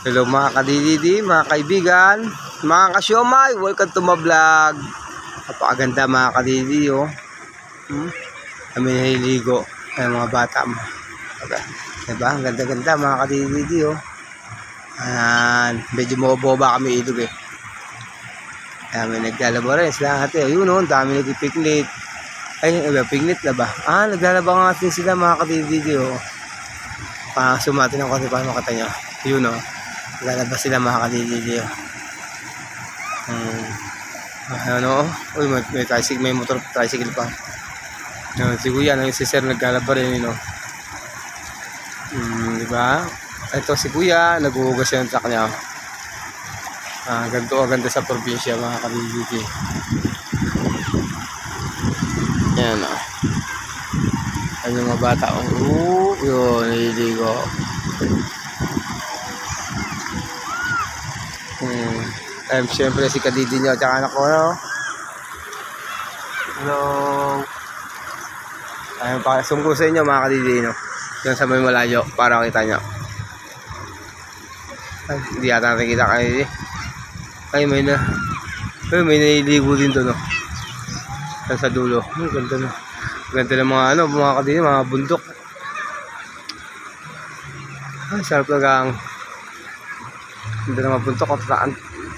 Hello mga kadididi, mga kaibigan, mga kasyomay, welcome to my vlog. Napakaganda mga kadididi, oh. Kami nahiligo, ay mga bata mo. Diba? Ang ganda-ganda mga kadididi, oh. Medyo maboba kami ilog eh. Kaya may naglalaba rin sila natin. Ayun, oh, dami nagpipiknit. Ay, picnic na ba? Naglalaba nga sila mga kadididi, oh. Sumatin ako kasi paano makita nyo. Yun, oh. Lalabas sila mga kadididi. Ano? Uy, may tricycle, may motor tricycle pa. Si Kuya, si Sir naglalaba rin, no? Diba? Ito si Kuya, naghuhugas siya ng truck niya. Ganda sa probinsya mga kadididi. Yan, oh. Ayun yung mga bata. Yun, naliligo. Siyempre si kadidi nyo at saka anak ko, no? Hello. Ayun, pakasungko sa inyo mga kadidi, no? Yung sa may malayo para kita nyo. Ay, hindi yata nakikita kayo, eh. Ay, may naliligo din to, no? Sa dulo. Ganda, no? Ganda ng mga kadidi, mga bundok. Ay, sarap lang. Ganda ng mga bundok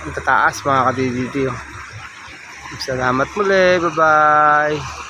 ang tataas mga kadididi. Salamat muli, bye bye.